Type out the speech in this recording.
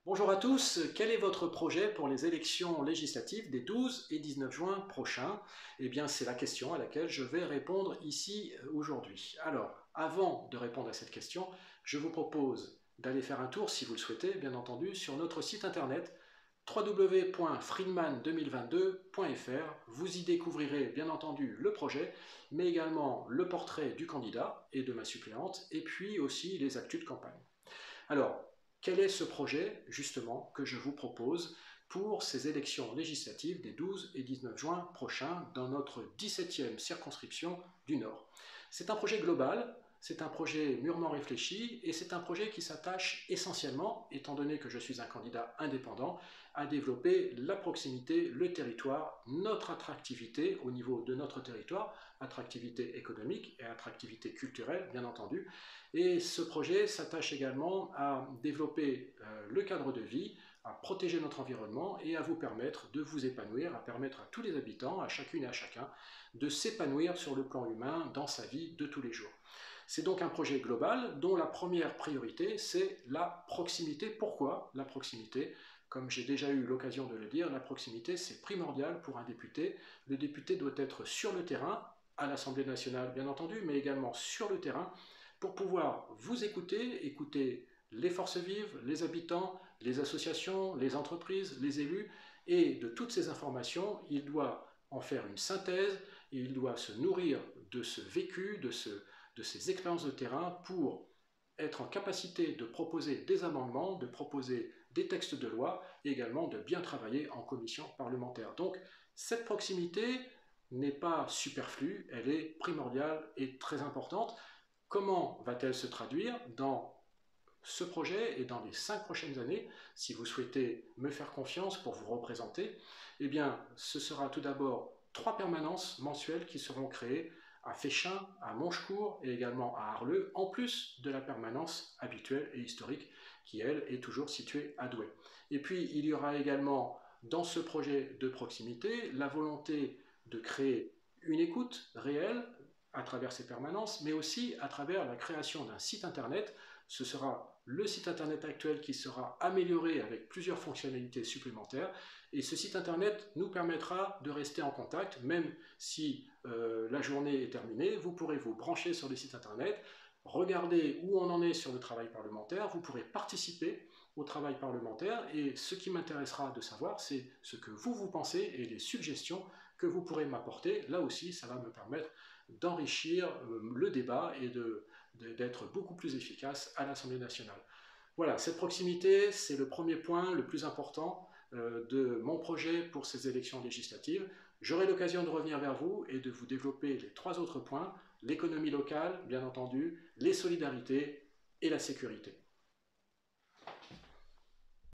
Bonjour à tous, quel est votre projet pour les élections législatives des 12 et 19 juin prochains? Eh bien, c'est la question à laquelle je vais répondre ici aujourd'hui. Alors, avant de répondre à cette question, je vous propose d'aller faire un tour, si vous le souhaitez, bien entendu, sur notre site internet www.friedman2022.fr. Vous y découvrirez bien entendu le projet, mais également le portrait du candidat et de ma suppléante, et puis aussi les actus de campagne. Alors, quel est ce projet, justement, que je vous propose pour ces élections législatives des 12 et 19 juin prochains dans notre 17e circonscription du Nord? C'est un projet global, c'est un projet mûrement réfléchi et c'est un projet qui s'attache essentiellement, étant donné que je suis un candidat indépendant, à développer la proximité, le territoire, notre attractivité au niveau de notre territoire, attractivité économique et attractivité culturelle, bien entendu. Et ce projet s'attache également à développer le cadre de vie, à protéger notre environnement et à vous permettre de vous épanouir, à permettre à tous les habitants, à chacune et à chacun, de s'épanouir sur le plan humain dans sa vie de tous les jours. C'est donc un projet global dont la première priorité, c'est la proximité. Pourquoi la proximité? Comme j'ai déjà eu l'occasion de le dire, la proximité, c'est primordial pour un député. Le député doit être sur le terrain, à l'Assemblée nationale bien entendu, mais également sur le terrain, pour pouvoir vous écouter, écouter les forces vives, les habitants, les associations, les entreprises, les élus, et de toutes ces informations, il doit en faire une synthèse, et il doit se nourrir de ce vécu, de ces expériences de terrain pour être en capacité de proposer des amendements, de proposer des textes de loi et également de bien travailler en commission parlementaire. Donc cette proximité n'est pas superflue, elle est primordiale et très importante. Comment va-t-elle se traduire dans ce projet et dans les 5 prochaines années, si vous souhaitez me faire confiance pour vous représenter? Eh bien, ce sera tout d'abord 3 permanences mensuelles qui seront créées à Féchin, à Monchecourt et également à Arleux, en plus de la permanence habituelle et historique qui, elle, est toujours située à Douai. Et puis, il y aura également dans ce projet de proximité la volonté de créer une écoute réelle à travers ces permanences, mais aussi à travers la création d'un site internet. Ce sera le site internet actuel qui sera amélioré avec plusieurs fonctionnalités supplémentaires. Et ce site internet nous permettra de rester en contact, même si la journée est terminée. Vous pourrez vous brancher sur le site internet, regarder où on en est sur le travail parlementaire, vous pourrez participer au travail parlementaire et ce qui m'intéressera de savoir, c'est ce que vous pensez et les suggestions que vous pourrez m'apporter. Là aussi, ça va me permettre d'enrichir le débat et d'être beaucoup plus efficace à l'Assemblée nationale. Voilà, cette proximité, c'est le premier point le plus important de mon projet pour ces élections législatives. J'aurai l'occasion de revenir vers vous et de vous développer les 3 autres points, l'économie locale, bien entendu, les solidarités et la sécurité.